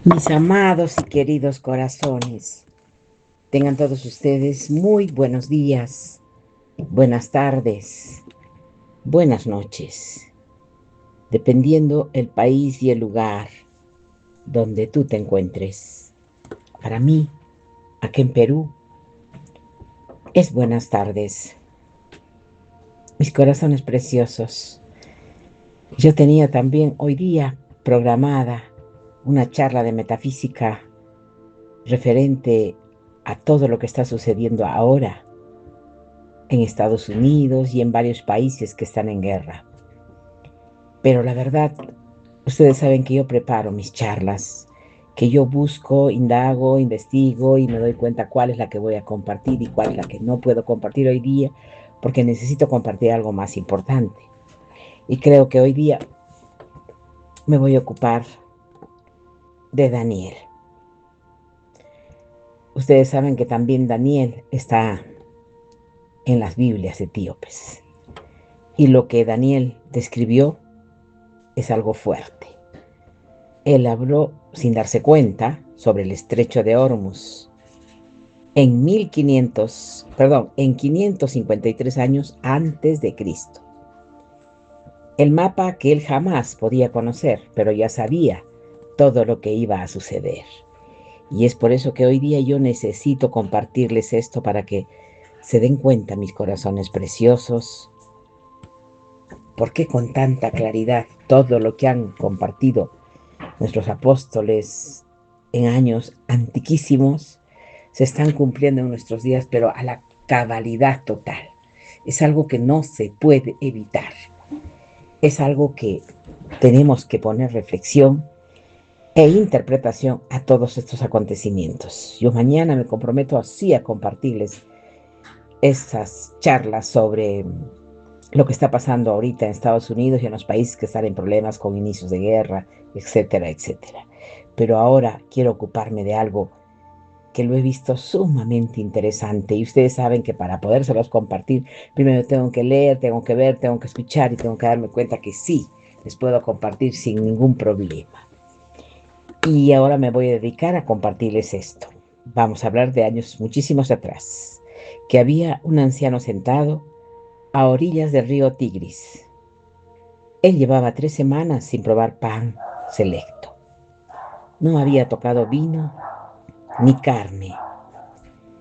Mis amados y queridos corazones, tengan todos ustedes muy buenos días, buenas tardes, buenas noches, dependiendo el país y el lugar donde tú te encuentres. Para mí, aquí en Perú, es buenas tardes. Mis corazones preciosos, yo tenía también hoy día programada una charla de metafísica referente a todo lo que está sucediendo ahora en Estados Unidos y en varios países que están en guerra. Pero la verdad, ustedes saben que yo preparo mis charlas, que yo busco, indago, investigo y me doy cuenta cuál es la que voy a compartir y cuál es la que no puedo compartir hoy día, porque necesito compartir algo más importante. Y creo que hoy día me voy a ocupar de Daniel. Ustedes saben que también Daniel está en las Biblias etíopes. Y lo que Daniel describió es algo fuerte. Él habló sin darse cuenta sobre el estrecho de Hormuz en 553 años antes de Cristo. El mapa que él jamás podía conocer, pero ya sabía todo lo que iba a suceder. Y es por eso que hoy día yo necesito compartirles esto para que se den cuenta, mis corazones preciosos, por qué con tanta claridad todo lo que han compartido nuestros apóstoles en años antiquísimos se están cumpliendo en nuestros días, pero a la cabalidad total. Es algo que no se puede evitar. Es algo que tenemos que poner reflexión e interpretación a todos estos acontecimientos. Yo mañana me comprometo así a compartirles esas charlas sobre lo que está pasando ahorita en Estados Unidos y en los países que están en problemas con inicios de guerra, etcétera, etcétera. Pero ahora quiero ocuparme de algo que lo he visto sumamente interesante y ustedes saben que para podérselos compartir, primero tengo que leer, tengo que ver, tengo que escuchar y tengo que darme cuenta que sí, les puedo compartir sin ningún problema. Y ahora me voy a dedicar a compartirles esto. Vamos a hablar de años muchísimos atrás, que había un anciano sentado a orillas del río Tigris. Él llevaba 3 semanas sin probar pan selecto. No había tocado vino ni carne.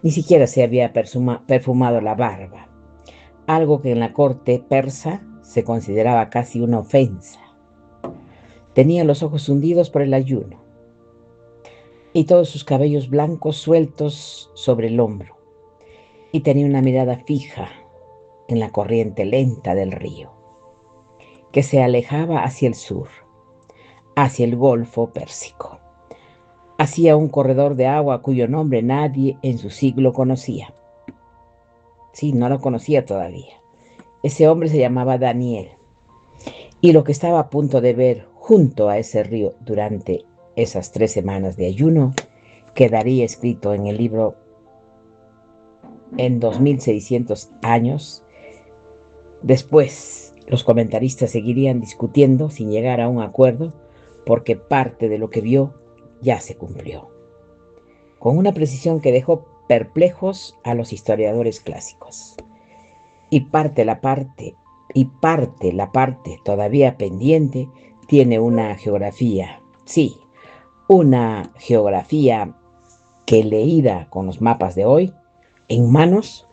Ni siquiera se había perfumado la barba, algo que en la corte persa se consideraba casi una ofensa. Tenía los ojos hundidos por el ayuno y todos sus cabellos blancos sueltos sobre el hombro, y tenía una mirada fija en la corriente lenta del río, que se alejaba hacia el sur, hacia el Golfo Pérsico, hacia un corredor de agua cuyo nombre nadie en su siglo conocía. Sí, no lo conocía todavía. Ese hombre se llamaba Daniel, y lo que estaba a punto de ver junto a ese río durante esas 3 semanas de ayuno quedaría escrito en el libro en 2600 años. Después, los comentaristas seguirían discutiendo sin llegar a un acuerdo, porque parte de lo que vio ya se cumplió, con una precisión que dejó perplejos a los historiadores clásicos. Y la parte todavía pendiente tiene una geografía, sí, una geografía que leída con los mapas de hoy en manos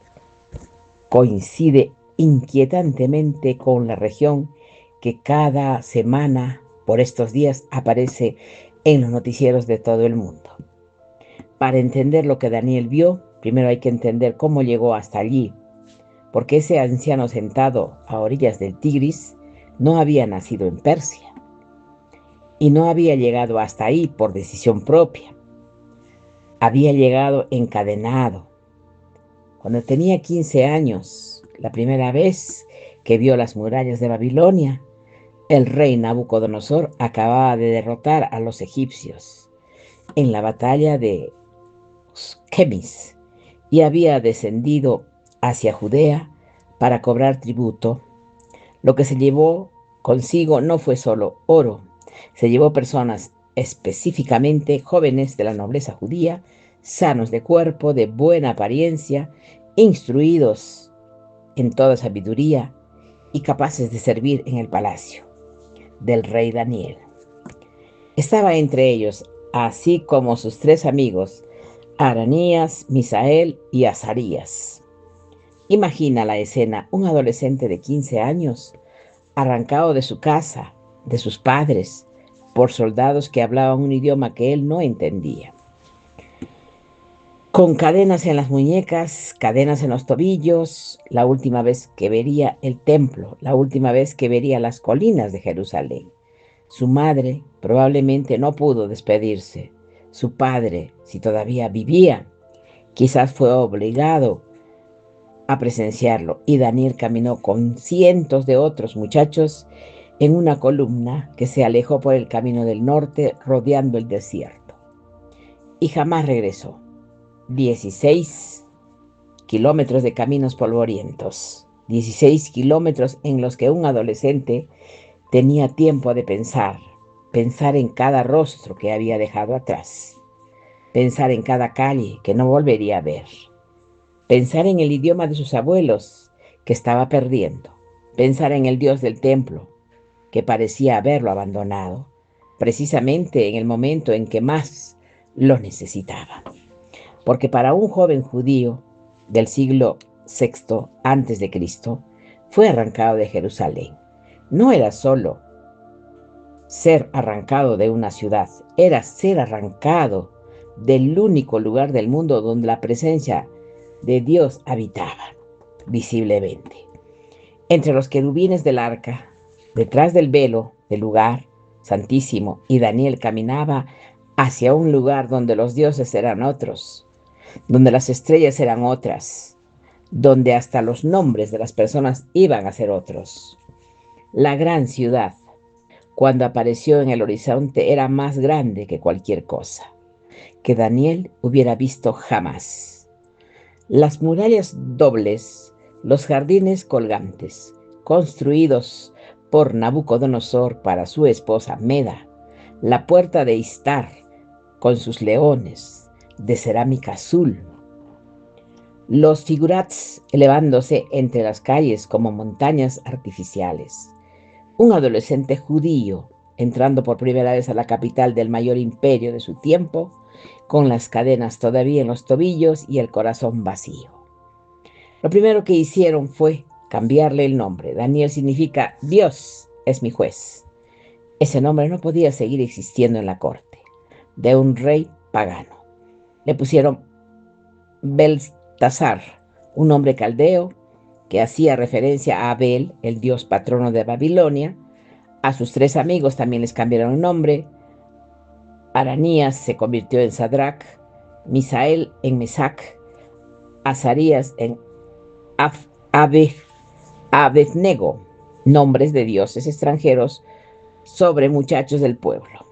coincide inquietantemente con la región que cada semana por estos días aparece en los noticieros de todo el mundo. Para entender lo que Daniel vio, primero hay que entender cómo llegó hasta allí, porque ese anciano sentado a orillas del Tigris no había nacido en Persia y no había llegado hasta ahí por decisión propia. Había llegado encadenado. Cuando tenía 15 años, la primera vez que vio las murallas de Babilonia, el rey Nabucodonosor acababa de derrotar a los egipcios en la batalla de Chemis y había descendido hacia Judea para cobrar tributo. Lo que se llevó consigo no fue solo oro, se llevó personas específicamente jóvenes de la nobleza judía, sanos de cuerpo, de buena apariencia, instruidos en toda sabiduría y capaces de servir en el palacio del rey Daniel. Estaba entre ellos, así como sus 3 amigos, Ananías, Misael y Azarías. Imagina la escena: un adolescente de 15 años, arrancado de su casa, de sus padres, por soldados que hablaban un idioma que él no entendía. Con cadenas en las muñecas, cadenas en los tobillos, la última vez que vería el templo, la última vez que vería las colinas de Jerusalén. Su madre probablemente no pudo despedirse. Su padre, si todavía vivía, quizás fue obligado a presenciarlo, y Daniel caminó con cientos de otros muchachos en una columna que se alejó por el camino del norte, rodeando el desierto. Y jamás regresó. 16 kilómetros de caminos polvorientos, 16 kilómetros en los que un adolescente tenía tiempo de pensar en cada rostro que había dejado atrás, pensar en cada calle que no volvería a ver, pensar en el idioma de sus abuelos que estaba perdiendo, pensar en el Dios del templo que parecía haberlo abandonado, precisamente en el momento en que más lo necesitaba. Porque para un joven judío del siglo VI antes de Cristo, fue arrancado de Jerusalén. No era solo ser arrancado de una ciudad, era ser arrancado del único lugar del mundo donde la presencia de Dios habitaba visiblemente. Entre los querubines del arca, detrás del velo del lugar santísimo, y Daniel caminaba hacia un lugar donde los dioses eran otros, donde las estrellas eran otras, donde hasta los nombres de las personas iban a ser otros. La gran ciudad, cuando apareció en el horizonte, era más grande que cualquier cosa que Daniel hubiera visto jamás. Las murallas dobles, los jardines colgantes, construidos por Nabucodonosor para su esposa Meda, la puerta de Istar con sus leones de cerámica azul, los figurats elevándose entre las calles como montañas artificiales. Un adolescente judío entrando por primera vez a la capital del mayor imperio de su tiempo, con las cadenas todavía en los tobillos y el corazón vacío. Lo primero que hicieron fue cambiarle el nombre. Daniel significa Dios es mi juez. Ese nombre no podía seguir existiendo en la corte de un rey pagano. Le pusieron Beltasar, un nombre caldeo que hacía referencia a Abel, el dios patrono de Babilonia. A sus 3 amigos también les cambiaron el nombre. Ananías se convirtió en Sadrach, Misael en Mesac, Azarías en Abednego, nombres de dioses extranjeros sobre muchachos del pueblo.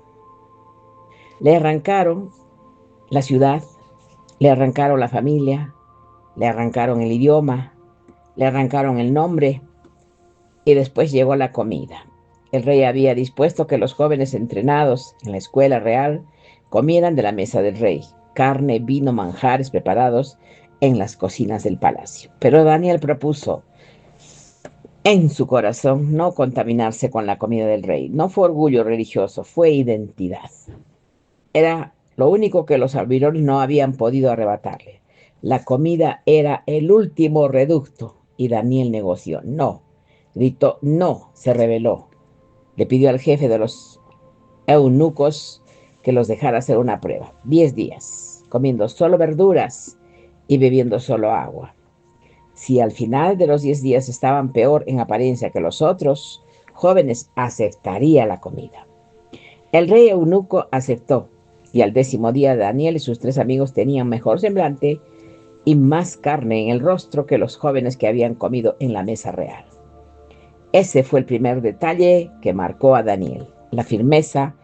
Le arrancaron la ciudad, le arrancaron la familia, le arrancaron el idioma, le arrancaron el nombre, y después llegó la comida. El rey había dispuesto que los jóvenes entrenados en la escuela real comieran de la mesa del rey, carne, vino, manjares preparados en las cocinas del palacio. Pero Daniel propuso en su corazón no contaminarse con la comida del rey. No fue orgullo religioso, fue identidad. Era lo único que los babilonios no habían podido arrebatarle. La comida era el último reducto, y Daniel negoció. No, gritó, no, se rebeló. Le pidió al jefe de los eunucos que los dejara hacer una prueba. 10 días, comiendo solo verduras y bebiendo solo agua. Si al final de los 10 días estaban peor en apariencia que los otros jóvenes, aceptaría la comida. El rey eunuco aceptó, y al 10º día Daniel y sus 3 amigos tenían mejor semblante y más carne en el rostro que los jóvenes que habían comido en la mesa real. Ese fue el primer detalle que marcó a Daniel: la firmeza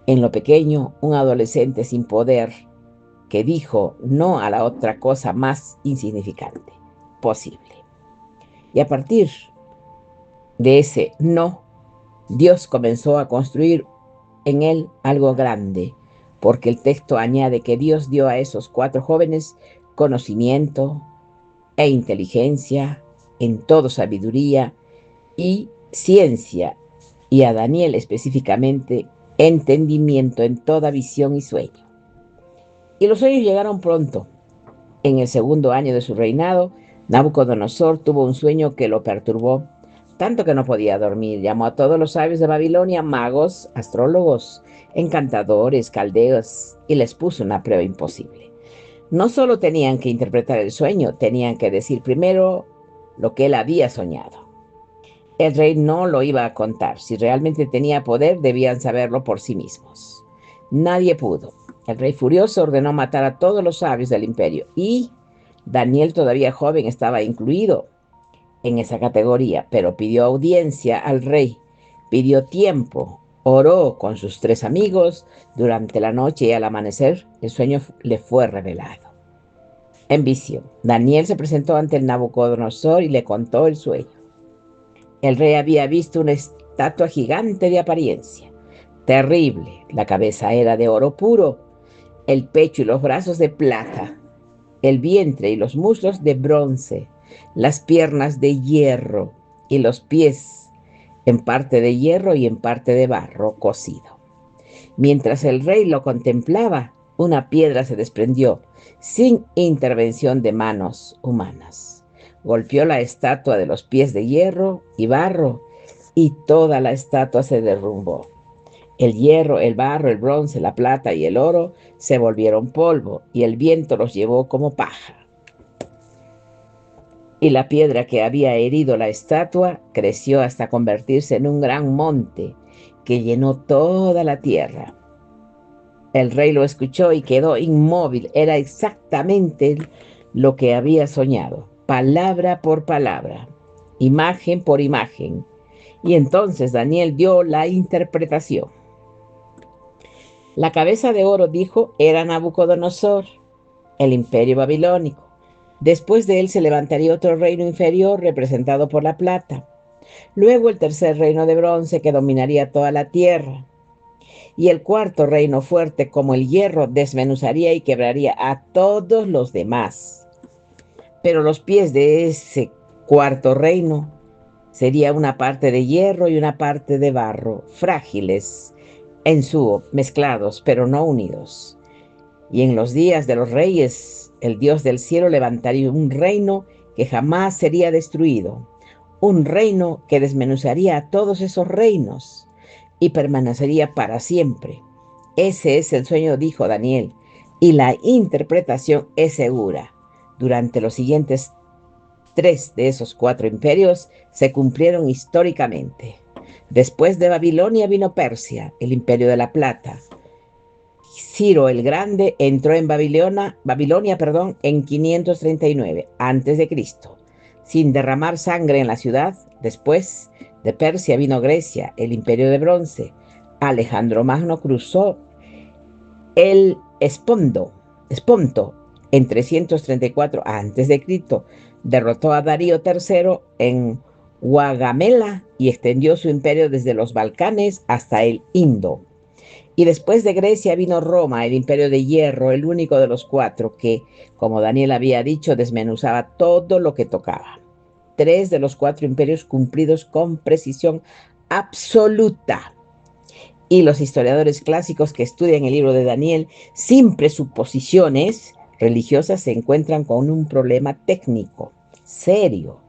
en lo pequeño, un adolescente sin poder que dijo no a la otra cosa más insignificante posible. Y a partir de ese no, Dios comenzó a construir en él algo grande, porque el texto añade que Dios dio a esos 4 jóvenes conocimiento e inteligencia, en todo sabiduría y ciencia, y a Daniel específicamente entendimiento en toda visión y sueño. Y los sueños llegaron pronto. En el segundo año de su reinado, Nabucodonosor tuvo un sueño que lo perturbó, tanto que no podía dormir. Llamó a todos los sabios de Babilonia, magos, astrólogos, encantadores, caldeos, y les puso una prueba imposible. No solo tenían que interpretar el sueño, tenían que decir primero lo que él había soñado. El rey no lo iba a contar. Si realmente tenía poder, debían saberlo por sí mismos. Nadie pudo. El rey furioso ordenó matar a todos los sabios del imperio y Daniel, todavía joven, estaba incluido en esa categoría, pero pidió audiencia al rey, pidió tiempo, oró con sus 3 amigos durante la noche y al amanecer el sueño le fue revelado. En visión, Daniel se presentó ante el Nabucodonosor y le contó el sueño. El rey había visto una estatua gigante de apariencia, terrible. La cabeza era de oro puro, el pecho y los brazos de plata, el vientre y los muslos de bronce, las piernas de hierro y los pies en parte de hierro y en parte de barro cocido. Mientras el rey lo contemplaba, una piedra se desprendió sin intervención de manos humanas. Golpeó la estatua de los pies de hierro y barro y toda la estatua se derrumbó. El hierro, el barro, el bronce, la plata y el oro se volvieron polvo y el viento los llevó como paja. Y la piedra que había herido la estatua creció hasta convertirse en un gran monte que llenó toda la tierra. El rey lo escuchó y quedó inmóvil. Era exactamente lo que había soñado, palabra por palabra, imagen por imagen. Y entonces Daniel dio la interpretación. La cabeza de oro, dijo, era Nabucodonosor, el imperio babilónico. Después de él se levantaría otro reino inferior representado por la plata. Luego el tercer reino de bronce que dominaría toda la tierra. Y el cuarto reino fuerte como el hierro desmenuzaría y quebraría a todos los demás. Pero los pies de ese cuarto reino sería una parte de hierro y una parte de barro, frágiles en su mezclados, pero no unidos. Y en los días de los reyes, el Dios del cielo levantaría un reino que jamás sería destruido, un reino que desmenuzaría a todos esos reinos y permanecería para siempre. Ese es el sueño, dijo Daniel, y la interpretación es segura. Durante los siguientes 3 de esos 4 imperios se cumplieron históricamente. Después de Babilonia vino Persia, el imperio de la plata. Ciro el Grande entró en Babilonia, en 539 a.C., sin derramar sangre en la ciudad. Después de Persia vino Grecia, el imperio de bronce. Alejandro Magno cruzó el Esponto en 334 a.C., derrotó a Darío III en Gaugamela y extendió su imperio desde los Balcanes hasta el Indo. Y después de Grecia vino Roma, el imperio de hierro, el único de los 4 que, como Daniel había dicho, desmenuzaba todo lo que tocaba. 3 de los 4 imperios cumplidos con precisión absoluta. Y los historiadores clásicos que estudian el libro de Daniel sin presuposiciones religiosas se encuentran con un problema técnico serio.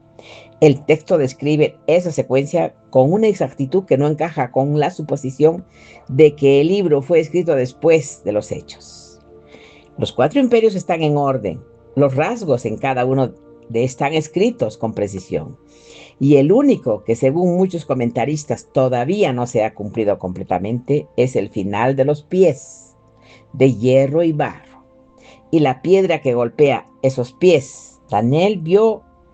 El texto describe esa secuencia con una exactitud que no encaja con la suposición de que el libro fue escrito después de los hechos. Los 4 imperios están en orden. Los rasgos en cada uno están escritos con precisión. Y el único que, según muchos comentaristas, todavía no se ha cumplido completamente es el final de los pies, de hierro y barro. Y la piedra que golpea esos pies. Daniel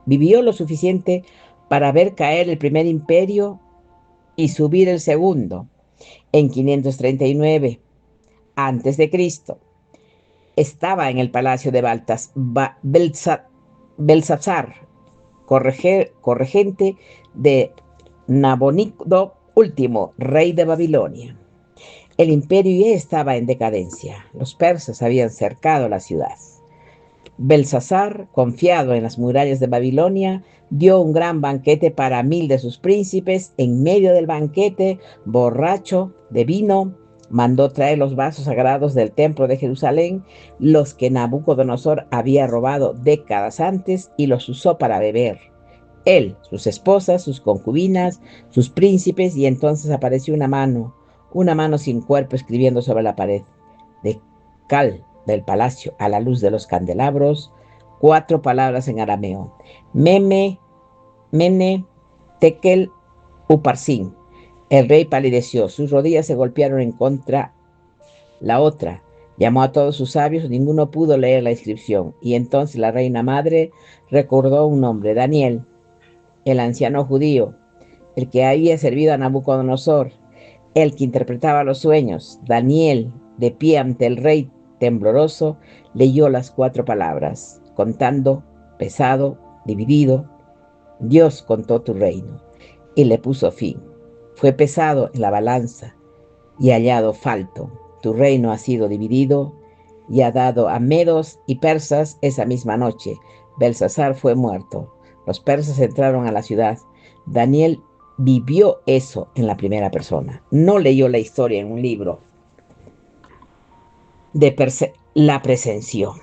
vivió lo suficiente para ver caer el primer imperio y subir el segundo en 539 a.C. Estaba en el palacio de Belsasar, corregente de Nabonido último, rey de Babilonia. El imperio ya estaba en decadencia. Los persas habían cercado la ciudad. Belsasar, confiado en las murallas de Babilonia, dio un gran banquete para 1000 de sus príncipes. En medio del banquete, borracho de vino, mandó traer los vasos sagrados del templo de Jerusalén, los que Nabucodonosor había robado décadas antes, y los usó para beber. Él, sus esposas, sus concubinas, sus príncipes, y entonces apareció una mano sin cuerpo escribiendo sobre la pared de cal del palacio a la luz de los candelabros, 4 palabras en arameo: Meme, Mene, Tekel, Uparsin. El rey palideció, sus rodillas se golpearon en contra la otra. Llamó a todos sus sabios, ninguno pudo leer la inscripción. Y entonces la reina madre recordó un nombre: Daniel, el anciano judío, el que había servido a Nabucodonosor, el que interpretaba los sueños. Daniel, de pie ante el rey tembloroso, leyó las 4 palabras, contando, pesado, dividido. Dios contó tu reino y le puso fin. Fue pesado en la balanza y hallado falto. Tu reino ha sido dividido y ha dado a medos y persas esa misma noche. Belsasar fue muerto. Los persas entraron a la ciudad. Daniel vivió eso en la primera persona. No leyó la historia en un libro, la presenció.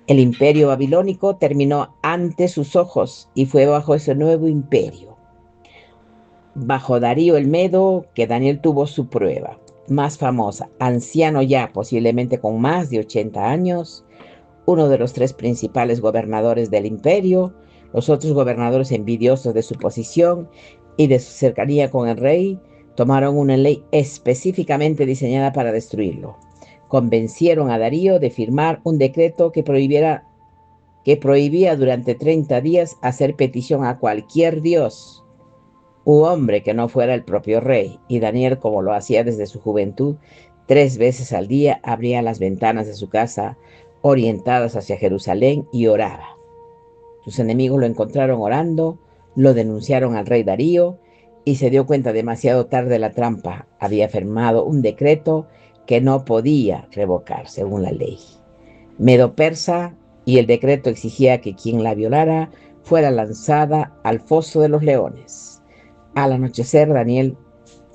El imperio babilónico terminó ante sus ojos y fue bajo ese nuevo imperio, bajo Darío el Medo, que Daniel tuvo su prueba más famosa. Anciano ya, posiblemente con más de 80 años, uno de los 3 principales gobernadores del imperio. Los otros gobernadores, envidiosos de su posición y de su cercanía con el rey, tomaron una ley específicamente diseñada para destruirlo. Convencieron a Darío de firmar un decreto que prohibía durante 30 días hacer petición a cualquier dios u hombre que no fuera el propio rey. Y Daniel, como lo hacía desde su juventud, 3 veces al día abría las ventanas de su casa orientadas hacia Jerusalén y oraba. Sus enemigos lo encontraron orando, lo denunciaron al rey Darío y se dio cuenta demasiado tarde de la trampa. Había firmado un decreto que no podía revocar según la ley medo-persa, y el decreto exigía que quien la violara fuera lanzada al foso de los leones. Al anochecer, Daniel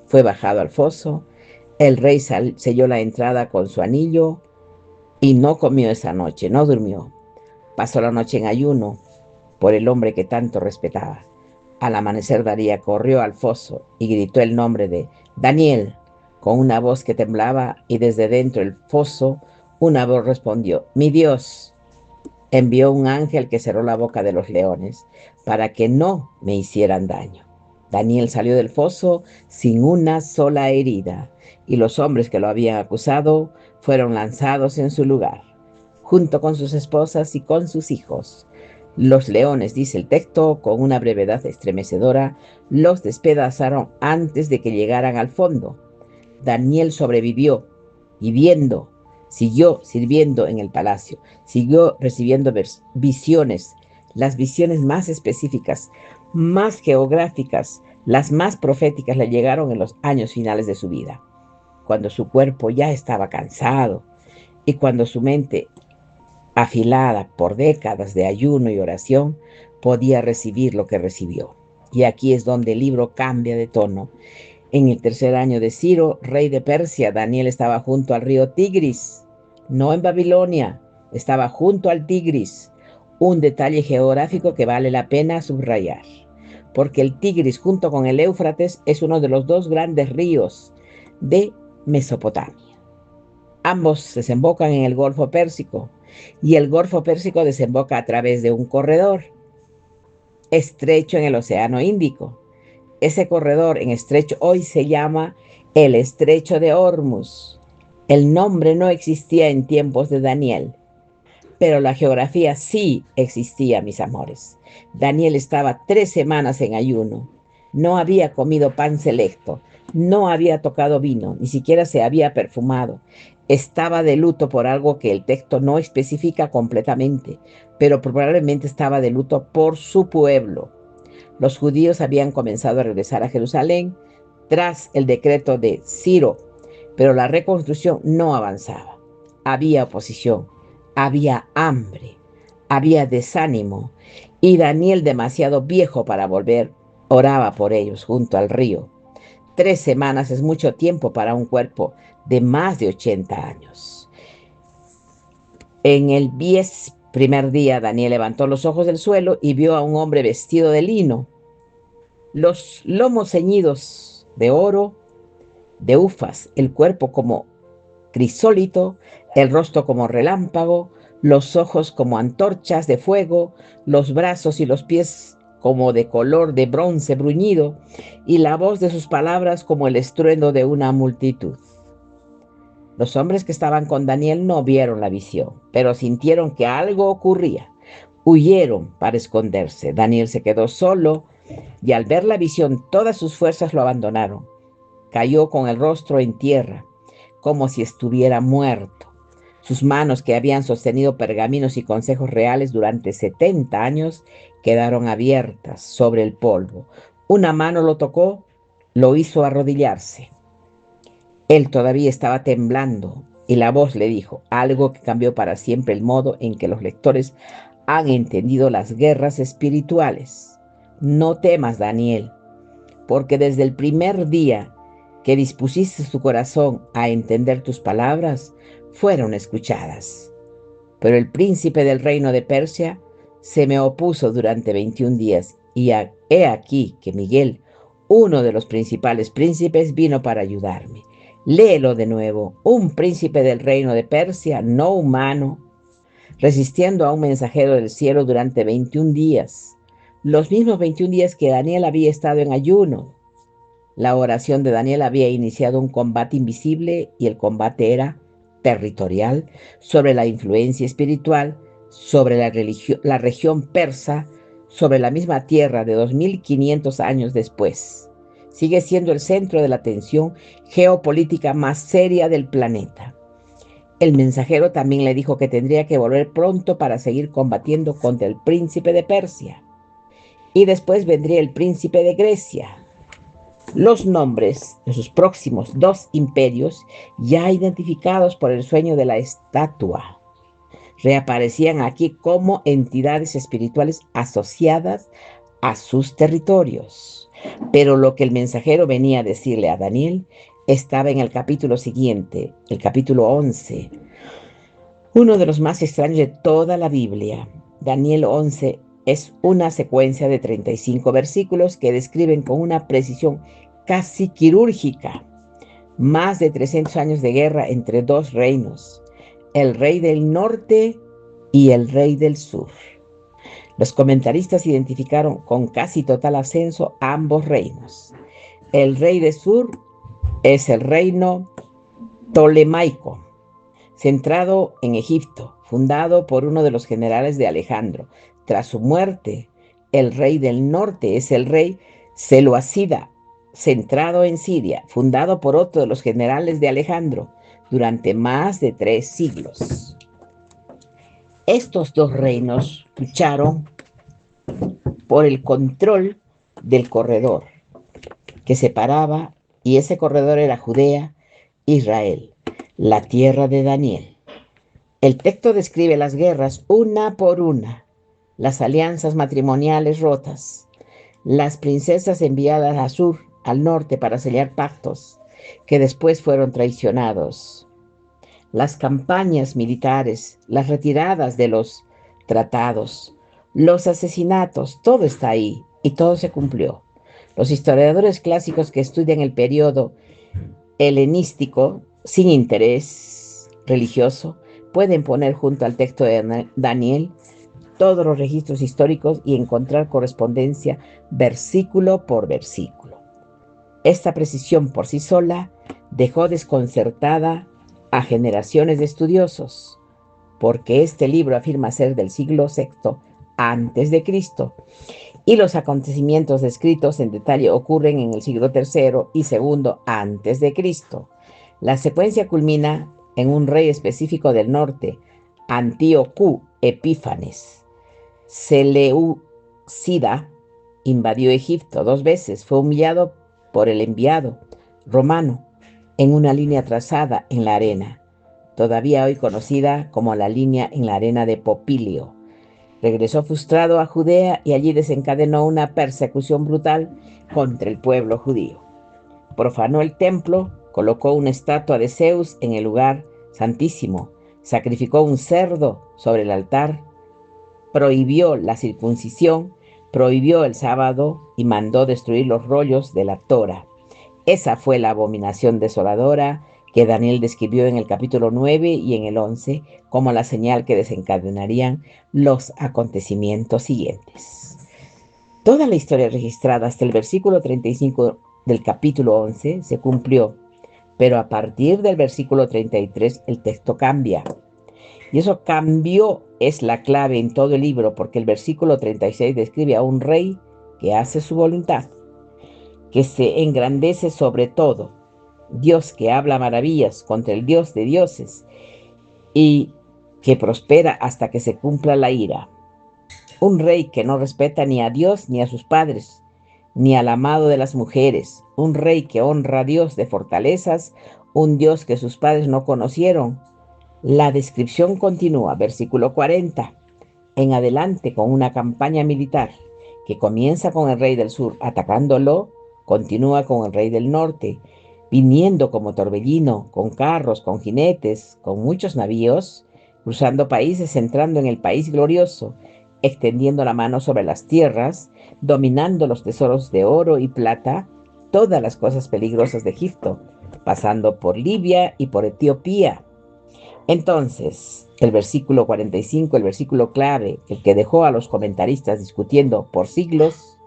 fue bajado al foso. El rey selló la entrada con su anillo y no comió esa noche, no durmió. Pasó la noche en ayuno por el hombre que tanto respetaba. Al amanecer, Darío corrió al foso y gritó el nombre de Daniel con una voz que temblaba, y desde dentro del foso una voz respondió: mi Dios envió un ángel que cerró la boca de los leones para que no me hicieran daño. Daniel salió del foso sin una sola herida, y los hombres que lo habían acusado fueron lanzados en su lugar, junto con sus esposas y con sus hijos. Los leones, dice el texto, con una brevedad estremecedora, los despedazaron antes de que llegaran al fondo. Daniel sobrevivió y siguió sirviendo en el palacio, siguió recibiendo visiones, las visiones más específicas, más geográficas, las más proféticas le llegaron en los años finales de su vida, cuando su cuerpo ya estaba cansado y cuando su mente, afilada por décadas de ayuno y oración, podía recibir lo que recibió. Y aquí es donde el libro cambia de tono. En el 3er año de Ciro, rey de Persia, Daniel estaba junto al río Tigris, no en Babilonia, estaba junto al Tigris. Un detalle geográfico que vale la pena subrayar, porque el Tigris, junto con el Éufrates, es uno de los 2 grandes ríos de Mesopotamia. Ambos desembocan en el Golfo Pérsico, y el Golfo Pérsico desemboca a través de un corredor estrecho en el Océano Índico. Ese corredor en estrecho hoy se llama el Estrecho de Hormuz. El nombre no existía en tiempos de Daniel, pero la geografía sí existía, mis amores. Daniel estaba 3 semanas en ayuno. No había comido pan selecto, no había tocado vino, ni siquiera se había perfumado. Estaba de luto por algo que el texto no especifica completamente, pero probablemente estaba de luto por su pueblo. Los judíos habían comenzado a regresar a Jerusalén tras el decreto de Ciro, pero la reconstrucción no avanzaba. Había oposición, había hambre, había desánimo, y Daniel, demasiado viejo para volver, oraba por ellos junto al río. 3 semanas es mucho tiempo para un cuerpo de más de 80 años. En el primer día, Daniel levantó los ojos del suelo y vio a un hombre vestido de lino, los lomos ceñidos de oro, de ufas, el cuerpo como crisólito, el rostro como relámpago, los ojos como antorchas de fuego, los brazos y los pies como de color de bronce bruñido, y la voz de sus palabras como el estruendo de una multitud. Los hombres que estaban con Daniel no vieron la visión, pero sintieron que algo ocurría. Huyeron para esconderse. Daniel se quedó solo y al ver la visión todas sus fuerzas lo abandonaron. Cayó con el rostro en tierra, como si estuviera muerto. Sus manos, que habían sostenido pergaminos y consejos reales durante 70 años, quedaron abiertas sobre el polvo. Una mano lo tocó, lo hizo arrodillarse. Él todavía estaba temblando y la voz le dijo algo que cambió para siempre el modo en que los lectores han entendido las guerras espirituales. No temas, Daniel, porque desde el primer día que dispusiste tu corazón a entender tus palabras, fueron escuchadas. Pero el príncipe del reino de Persia se me opuso durante 21 días y he aquí que Miguel, uno de los principales príncipes, vino para ayudarme. Léelo de nuevo. Un príncipe del reino de Persia, no humano, resistiendo a un mensajero del cielo durante 21 días. Los mismos 21 días que Daniel había estado en ayuno. La oración de Daniel había iniciado un combate invisible y el combate era territorial, sobre la influencia espiritual, sobre la región persa, sobre la misma tierra de 2500 años después. Sigue siendo el centro de la tensión geopolítica más seria del planeta. El mensajero también le dijo que tendría que volver pronto para seguir combatiendo contra el príncipe de Persia. Y después vendría el príncipe de Grecia. Los nombres de sus próximos 2 imperios, ya identificados por el sueño de la estatua, reaparecían aquí como entidades espirituales asociadas a sus territorios. Pero lo que el mensajero venía a decirle a Daniel estaba en el capítulo siguiente, el capítulo 11, uno de los más extraños de toda la Biblia. Daniel 11 es una secuencia de 35 versículos que describen con una precisión casi quirúrgica más de 300 años de guerra entre 2 reinos, el rey del norte y el rey del sur. Los comentaristas identificaron con casi total ascenso ambos reinos. El rey del sur es el reino tolemaico, centrado en Egipto, fundado por uno de los generales de Alejandro. Tras su muerte, el rey del norte es el rey Seleucida, centrado en Siria, fundado por otro de los generales de Alejandro durante más de 3 siglos. Estos 2 reinos lucharon por el control del corredor que separaba, y ese corredor era Judea, Israel, la tierra de Daniel. El texto describe las guerras una por una, las alianzas matrimoniales rotas, las princesas enviadas al norte para sellar pactos que después fueron traicionados, las campañas militares, las retiradas de los tratados, los asesinatos, todo está ahí y todo se cumplió. Los historiadores clásicos que estudian el periodo helenístico sin interés religioso pueden poner junto al texto de Daniel todos los registros históricos y encontrar correspondencia versículo por versículo. Esta precisión por sí sola dejó desconcertada a generaciones de estudiosos, porque este libro afirma ser del siglo VI antes de Cristo, y los acontecimientos descritos en detalle ocurren en el siglo III y II antes de Cristo. La secuencia culmina en un rey específico del norte, Antíoco Epífanes. Seleucida invadió Egipto 2 veces, fue humillado por el enviado romano en una línea trazada en la arena, todavía hoy conocida como la línea en la arena de Popilio. Regresó frustrado a Judea y allí desencadenó una persecución brutal contra el pueblo judío. Profanó el templo, colocó una estatua de Zeus en el lugar santísimo, sacrificó un cerdo sobre el altar, prohibió la circuncisión, prohibió el sábado y mandó destruir los rollos de la Torá. Esa fue la abominación desoladora que Daniel describió en el capítulo 9 y en el 11 como la señal que desencadenarían los acontecimientos siguientes. Toda la historia registrada hasta el versículo 35 del capítulo 11 se cumplió, pero a partir del versículo 33 el texto cambia. Y eso cambió es la clave en todo el libro, porque el versículo 36 describe a un rey que hace su voluntad, que se engrandece sobre todo, Dios que habla maravillas contra el Dios de dioses y que prospera hasta que se cumpla la ira. Un rey que no respeta ni a Dios ni a sus padres, ni al amado de las mujeres. Un rey que honra a Dios de fortalezas, un Dios que sus padres no conocieron. La descripción continúa, versículo 40, en adelante con una campaña militar que comienza con el rey del sur atacándolo, continúa con el rey del norte, viniendo como torbellino, con carros, con jinetes, con muchos navíos, cruzando países, entrando en el país glorioso, extendiendo la mano sobre las tierras, dominando los tesoros de oro y plata, todas las cosas peligrosas de Egipto, pasando por Libia y por Etiopía. Entonces, el versículo 45, el versículo clave, el que dejó a los comentaristas discutiendo por siglos,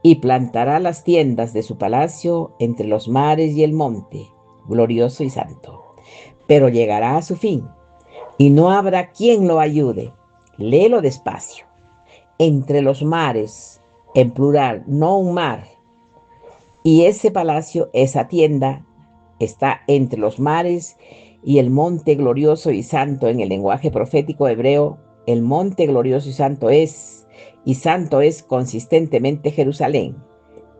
y plantará las tiendas de su palacio entre los mares y el monte, glorioso y santo. Pero llegará a su fin, y no habrá quien lo ayude. Léelo despacio. Entre los mares, en plural, no un mar. Y ese palacio, esa tienda, está entre los mares y el monte glorioso y santo. En el lenguaje profético hebreo, el monte glorioso y santo es consistentemente Jerusalén,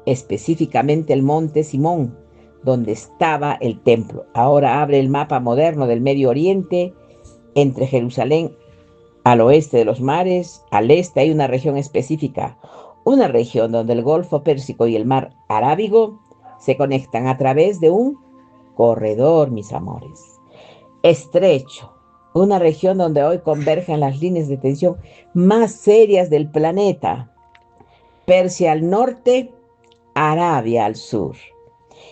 específicamente el monte Simón, donde estaba el templo. Ahora abre el mapa moderno del Medio Oriente. Entre Jerusalén, al oeste de los mares, al este hay una región específica, una región donde el Golfo Pérsico y el mar Arábigo se conectan a través de un corredor, mis amores, estrecho, una región donde hoy convergen las líneas de tensión más serias del planeta. Persia al norte, Arabia al sur.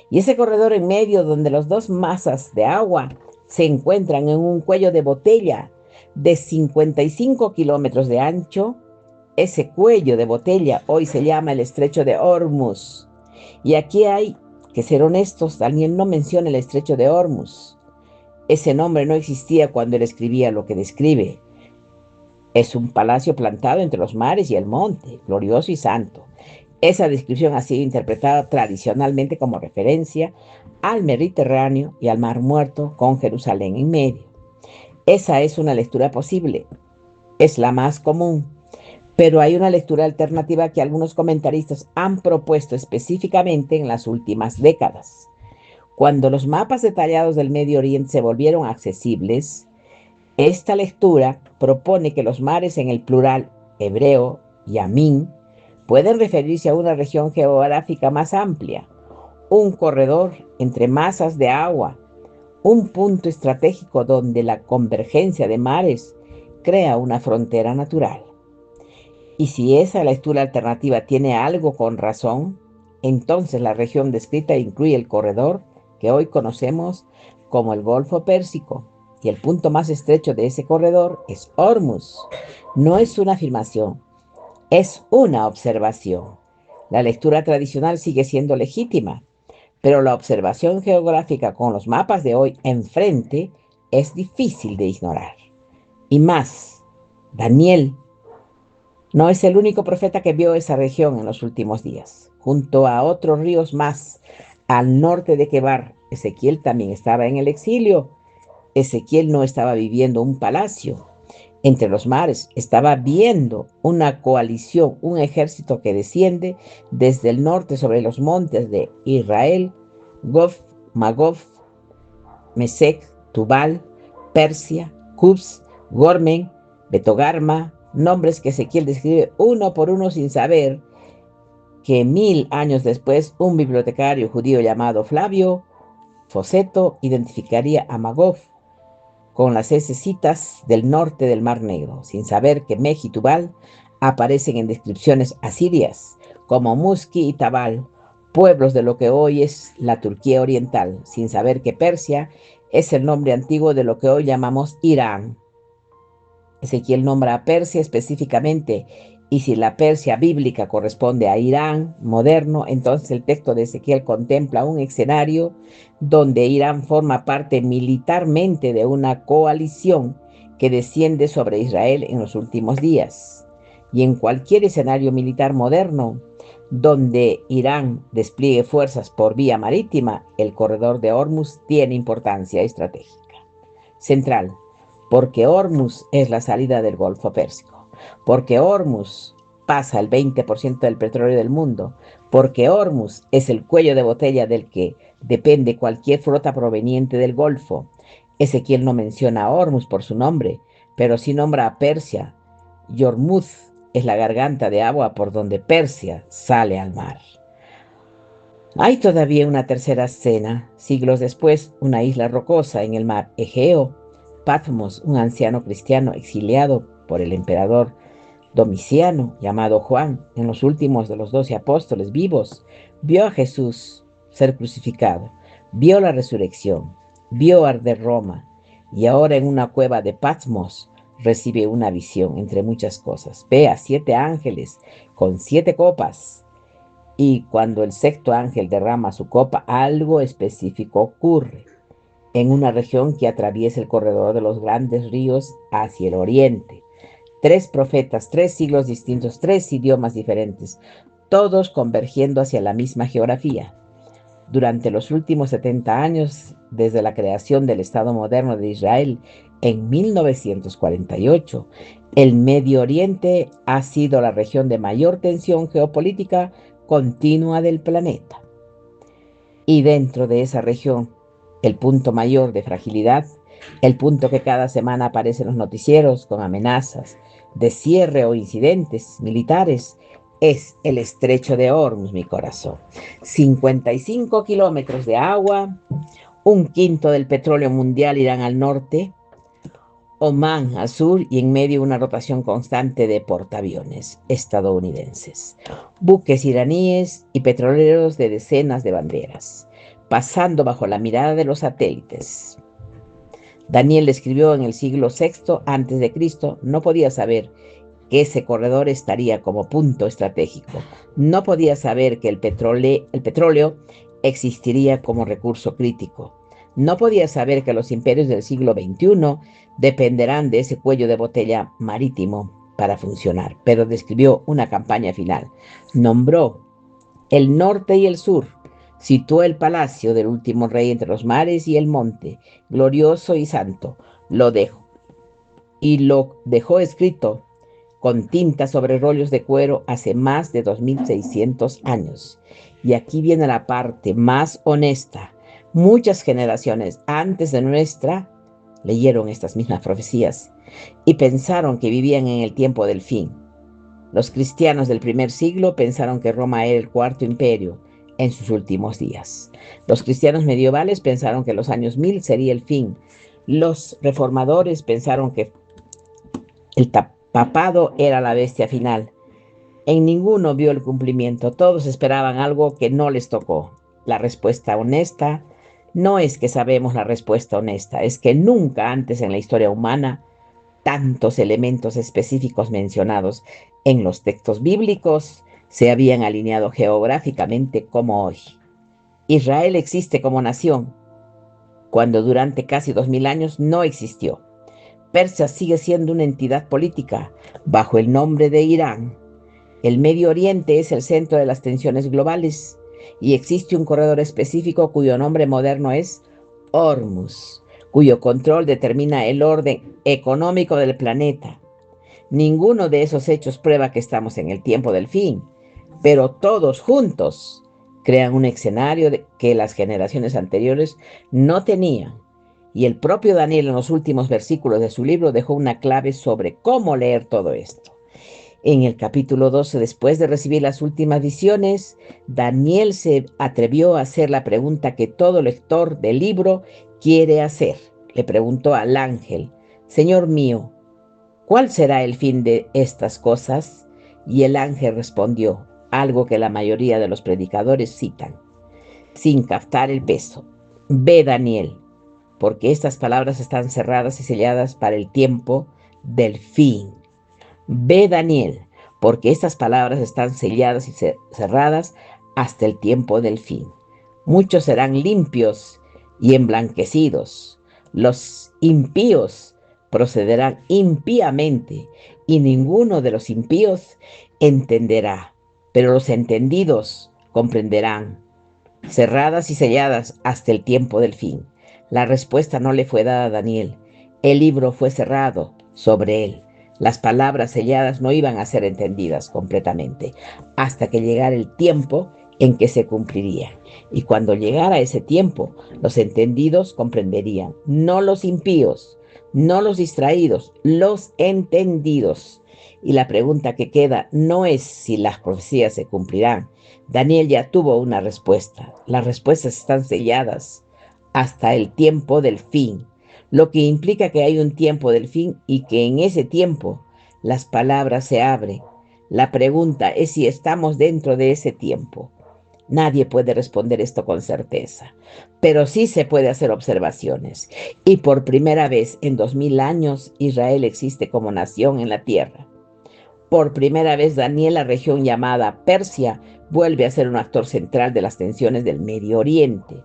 Y ese corredor en medio donde las dos masas de agua se encuentran en un cuello de botella de 55 kilómetros de ancho, ese cuello de botella hoy se llama el estrecho de Hormuz. Y aquí hay que ser honestos, Daniel no menciona el estrecho de Hormuz. Ese nombre no existía cuando él escribía lo que describe. Es un palacio plantado entre los mares y el monte, glorioso y santo. Esa descripción ha sido interpretada tradicionalmente como referencia al Mediterráneo y al Mar Muerto con Jerusalén en medio. Esa es una lectura posible, es la más común, pero hay una lectura alternativa que algunos comentaristas han propuesto específicamente en las últimas décadas. Cuando los mapas detallados del Medio Oriente se volvieron accesibles, esta lectura propone que los mares en el plural hebreo, Yamín, pueden referirse a una región geográfica más amplia, un corredor entre masas de agua, un punto estratégico donde la convergencia de mares crea una frontera natural. Y si esa lectura alternativa tiene algo con razón, entonces la región descrita incluye el corredor que hoy conocemos como el Golfo Pérsico, y el punto más estrecho de ese corredor es Hormuz. No es una afirmación, es una observación. La lectura tradicional sigue siendo legítima, pero la observación geográfica con los mapas de hoy enfrente es difícil de ignorar. Y más, Daniel no es el único profeta que vio esa región en los últimos días. Junto a otros ríos más al norte de Quebar, Ezequiel también estaba en el exilio. Ezequiel no estaba viviendo un palacio entre los mares, estaba viendo una coalición, un ejército que desciende desde el norte sobre los montes de Israel, Gof Magog, Mesec, Tubal, Persia, Cubs, Gormen, Betogarma, nombres que Ezequiel describe uno por uno sin saber que 1000 años después un bibliotecario judío llamado Flavio Foceto identificaría a Magog con las heces del norte del Mar Negro, sin saber que Mej y Tubal aparecen en descripciones asirias como Muski y Tabal, pueblos de lo que hoy es la Turquía oriental, sin saber que Persia es el nombre antiguo de lo que hoy llamamos Irán. Ezequiel nombra a Persia específicamente, y si la Persia bíblica corresponde a Irán moderno, entonces el texto de Ezequiel contempla un escenario donde Irán forma parte militarmente de una coalición que desciende sobre Israel en los últimos días. Y en cualquier escenario militar moderno donde Irán despliegue fuerzas por vía marítima, el corredor de Hormuz tiene importancia estratégica central, porque Hormuz es la salida del Golfo Pérsico, porque Hormuz pasa el 20% del petróleo del mundo, porque Hormuz es el cuello de botella del que depende cualquier flota proveniente del Golfo. Ezequiel no menciona a Hormuz por su nombre, pero sí nombra a Persia. Yormuz es la garganta de agua por donde Persia sale al mar. Hay todavía una tercera escena, siglos después, una isla rocosa en el mar Egeo. Patmos, un anciano cristiano exiliado por el emperador Domiciano, llamado Juan, en los últimos de los 12 apóstoles vivos, vio a Jesús ser crucificado, vio la resurrección, vio arder Roma, y ahora en una cueva de Patmos recibe una visión, entre muchas cosas. Ve a 7 ángeles con 7 copas, y cuando el sexto ángel derrama su copa, algo específico ocurre en una región que atraviesa el corredor de los grandes ríos hacia el oriente. 3 profetas, 3 siglos distintos, 3 idiomas diferentes, todos convergiendo hacia la misma geografía. Durante los últimos 70 años, desde la creación del Estado moderno de Israel en 1948, el Medio Oriente ha sido la región de mayor tensión geopolítica continua del planeta. Y dentro de esa región, el punto mayor de fragilidad, el punto que cada semana aparece en los noticieros con amenazas de cierre o incidentes militares, es el estrecho de Hormuz, mi corazón. 55 kilómetros de agua, 1/5 del petróleo mundial irán al norte, Omán al sur, y en medio una rotación constante de portaaviones estadounidenses, buques iraníes y petroleros de decenas de banderas, pasando bajo la mirada de los satélites. Daniel escribió en el siglo VI a.C., no podía saber que ese corredor estaría como punto estratégico, no podía saber que el petróleo existiría como recurso crítico, no podía saber que los imperios del siglo XXI dependerán de ese cuello de botella marítimo para funcionar, pero describió una campaña final. Nombró el norte y el sur, situó el palacio del último rey entre los mares y el monte, glorioso y santo, lo dejó escrito con tinta sobre rollos de cuero hace más de 2600 años. Y aquí viene la parte más honesta. Muchas generaciones antes de nuestra leyeron estas mismas profecías y pensaron que vivían en el tiempo del fin. Los cristianos del primer siglo pensaron que Roma era el cuarto imperio en sus últimos días. Los cristianos medievales pensaron que los años 1000 sería el fin. Los reformadores pensaron que el papado era la bestia final. En ninguno vio el cumplimiento. Todos esperaban algo que no les tocó. La respuesta honesta no es que sabemos la respuesta honesta, es que nunca antes en la historia humana tantos elementos específicos mencionados en los textos bíblicos se habían alineado geográficamente como hoy. Israel existe como nación, cuando durante casi 2000 años no existió. Persia sigue siendo una entidad política bajo el nombre de Irán. El Medio Oriente es el centro de las tensiones globales y existe un corredor específico cuyo nombre moderno es Hormuz, cuyo control determina el orden económico del planeta. Ninguno de esos hechos prueba que estamos en el tiempo del fin, pero todos juntos Crean un escenario que las generaciones anteriores no tenían. Y el propio Daniel en los últimos versículos de su libro dejó una clave sobre cómo leer todo esto. En el capítulo 12, después de recibir las últimas visiones, Daniel se atrevió a hacer la pregunta que todo lector del libro quiere hacer. Le preguntó al ángel: Señor mío, ¿cuál será el fin de estas cosas? Y el ángel respondió algo que la mayoría de los predicadores citan, sin captar el peso: Ve, Daniel, porque estas palabras están cerradas y selladas para el tiempo del fin. Ve, Daniel, porque estas palabras están selladas y cerradas hasta el tiempo del fin. Muchos serán limpios y emblanquecidos. Los impíos procederán impíamente, y ninguno de los impíos entenderá, pero los entendidos comprenderán. Cerradas y selladas hasta el tiempo del fin. La respuesta no le fue dada a Daniel. El libro fue cerrado sobre él. Las palabras selladas no iban a ser entendidas completamente hasta que llegara el tiempo en que se cumplirían. Y cuando llegara ese tiempo, los entendidos comprenderían, no los impíos, no los distraídos, los entendidos. Y la pregunta que queda no es si las profecías se cumplirán. Daniel ya tuvo una respuesta. Las respuestas están selladas hasta el tiempo del fin, lo que implica que hay un tiempo del fin y que en ese tiempo las palabras se abren. La pregunta es si estamos dentro de ese tiempo. Nadie puede responder esto con certeza, pero sí se puede hacer observaciones. Y por primera vez en 2000 años, Israel existe como nación en la tierra. Por primera vez, Daniel, la región llamada Persia, vuelve a ser un actor central de las tensiones del Medio Oriente.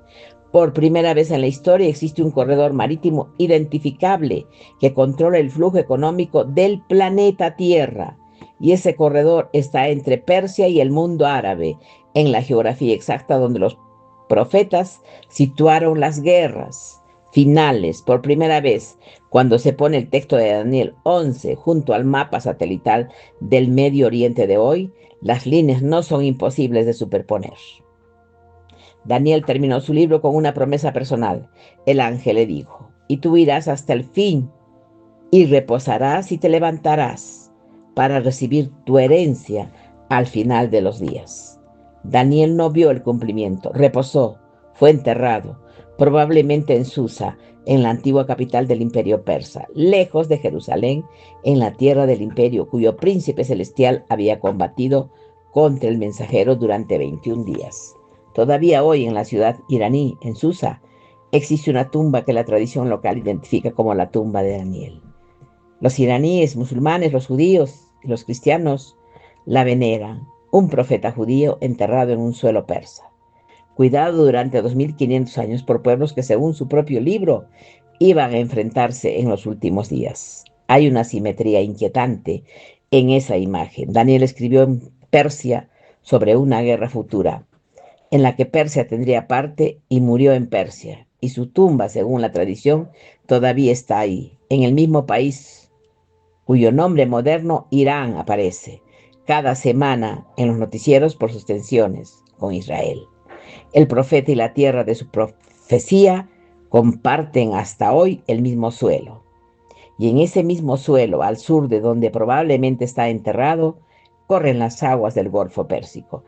Por primera vez en la historia existe un corredor marítimo identificable que controla el flujo económico del planeta Tierra. Y ese corredor está entre Persia y el mundo árabe, en la geografía exacta donde los profetas situaron las guerras finales. Por primera vez, cuando se pone el texto de Daniel 11 junto al mapa satelital del Medio Oriente de hoy, las líneas no son imposibles de superponer. Daniel terminó su libro con una promesa personal. El ángel le dijo: y tú irás hasta el fin, y reposarás y te levantarás para recibir tu herencia al final de los días. Daniel no vio el cumplimiento, reposó, fue enterrado, probablemente en Susa, en la antigua capital del imperio persa, lejos de Jerusalén, en la tierra del imperio cuyo príncipe celestial había combatido contra el mensajero durante 21 días. Todavía hoy en la ciudad iraní, en Susa, existe una tumba que la tradición local identifica como la tumba de Daniel. Los iraníes, musulmanes, los judíos y los cristianos la veneran, un profeta judío enterrado en un suelo persa, cuidado durante 2500 años por pueblos que, según su propio libro, iban a enfrentarse en los últimos días. Hay una simetría inquietante en esa imagen. Daniel escribió en Persia sobre una guerra futura, en la que Persia tendría parte, y murió en Persia. Y su tumba, según la tradición, todavía está ahí, en el mismo país cuyo nombre moderno Irán aparece cada semana en los noticieros por sus tensiones con Israel. El profeta y la tierra de su profecía comparten hasta hoy el mismo suelo. Y en ese mismo suelo, al sur de donde probablemente está enterrado, corren las aguas del Golfo Pérsico,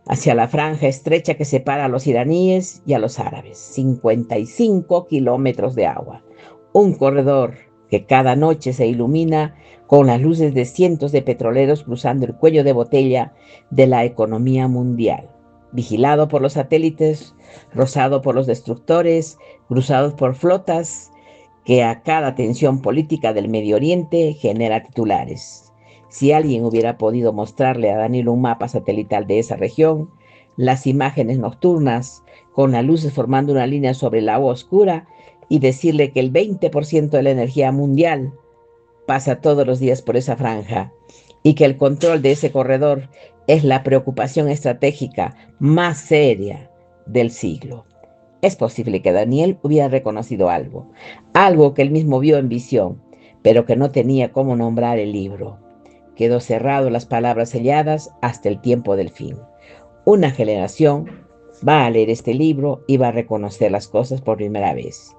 hacia la franja estrecha que separa a los iraníes y a los árabes. 55 kilómetros de agua. Un corredor que cada noche se ilumina con las luces de cientos de petroleros cruzando el cuello de botella de la economía mundial. Vigilado por los satélites, rozado por los destructores, cruzados por flotas que a cada tensión política del Medio Oriente genera titulares. Si alguien hubiera podido mostrarle a Daniel un mapa satelital de esa región, las imágenes nocturnas, con las luces formando una línea sobre el agua oscura, y decirle que el 20% de la energía mundial pasa todos los días por esa franja, y que el control de ese corredor es la preocupación estratégica más seria del siglo. Es posible que Daniel hubiera reconocido algo que él mismo vio en visión, pero que no tenía cómo nombrar el libro. Quedó cerrado, las palabras selladas hasta el tiempo del fin. Una generación va a leer este libro y va a reconocer las cosas por primera vez.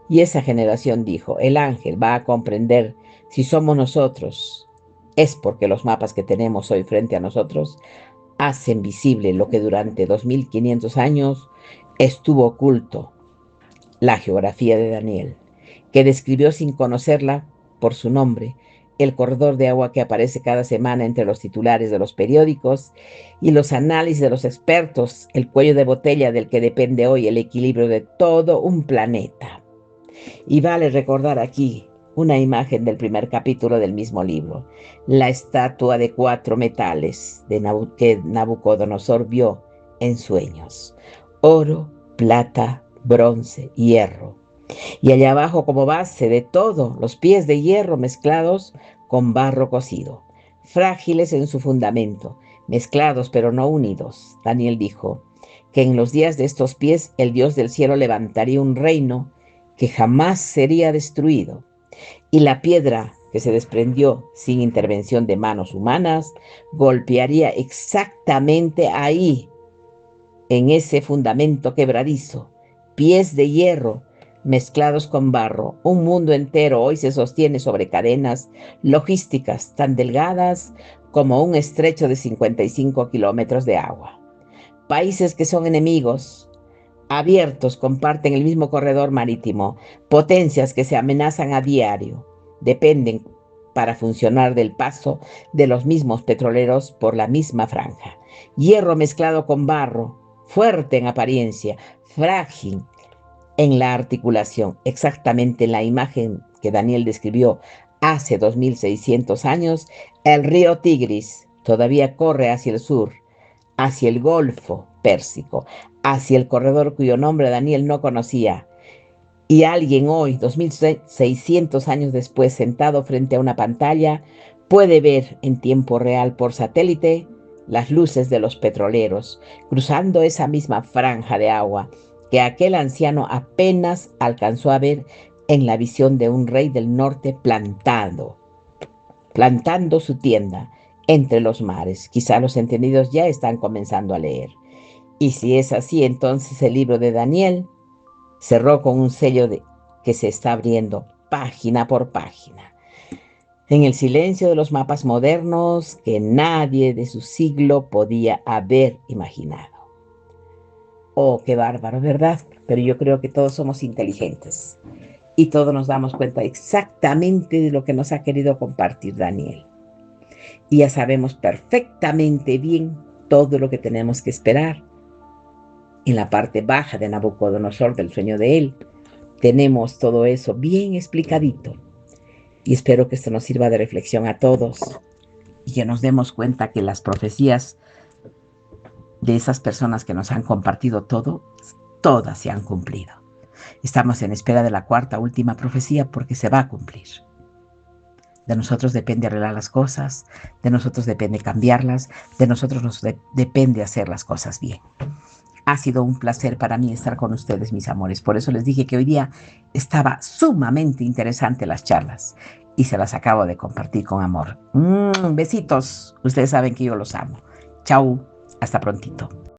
Y esa generación dijo, el ángel va a comprender si somos nosotros. Es porque los mapas que tenemos hoy frente a nosotros hacen visible lo que durante 2500 años estuvo oculto, la geografía de Daniel, que describió sin conocerla por su nombre, el corredor de agua que aparece cada semana entre los titulares de los periódicos y los análisis de los expertos, el cuello de botella del que depende hoy el equilibrio de todo un planeta. Y vale recordar aquí una imagen del primer capítulo del mismo libro, la estatua de 4 metales que Nabucodonosor vio en sueños: oro, plata, bronce, hierro. Y allá abajo, como base de todo, los pies de hierro mezclados con barro cocido, frágiles en su fundamento, mezclados pero no unidos. Daniel dijo que en los días de estos pies el Dios del cielo levantaría un reino que jamás sería destruido, y la piedra que se desprendió sin intervención de manos humanas golpearía exactamente ahí, en ese fundamento quebradizo, pies de hierro mezclados con barro. Un mundo entero hoy se sostiene sobre cadenas logísticas tan delgadas como un estrecho de 55 kilómetros de agua. Países que son enemigos abiertos comparten el mismo corredor marítimo. Potencias que se amenazan a diario dependen para funcionar del paso de los mismos petroleros por la misma franja. Hierro mezclado con barro, fuerte en apariencia, frágil en la articulación, exactamente en la imagen que Daniel describió hace 2600 años. El río Tigris todavía corre hacia el sur, hacia el Golfo Pérsico, hacia el corredor cuyo nombre Daniel no conocía. Y alguien hoy, 2600 años después, sentado frente a una pantalla, puede ver en tiempo real por satélite las luces de los petroleros cruzando esa misma franja de agua que aquel anciano apenas alcanzó a ver en la visión de un rey del norte plantando su tienda entre los mares. Quizá los entendidos ya están comenzando a leer. Y si es así, entonces el libro de Daniel cerró con un sello que se está abriendo página por página, en el silencio de los mapas modernos que nadie de su siglo podía haber imaginado. Oh, qué bárbaro, ¿verdad? Pero yo creo que todos somos inteligentes y todos nos damos cuenta exactamente de lo que nos ha querido compartir Daniel. Y ya sabemos perfectamente bien todo lo que tenemos que esperar. En la parte baja de Nabucodonosor, del sueño de él, tenemos todo eso bien explicadito. Y espero que esto nos sirva de reflexión a todos y que nos demos cuenta que las profecías de esas personas que nos han compartido todo, todas se han cumplido. Estamos en espera de la cuarta, última profecía, porque se va a cumplir. De nosotros depende arreglar las cosas, de nosotros depende cambiarlas, de nosotros depende hacer las cosas bien. Ha sido un placer para mí estar con ustedes, mis amores. Por eso les dije que hoy día estaba sumamente interesante las charlas y se las acabo de compartir con amor. Besitos. Ustedes saben que yo los amo. Chau. Hasta prontito.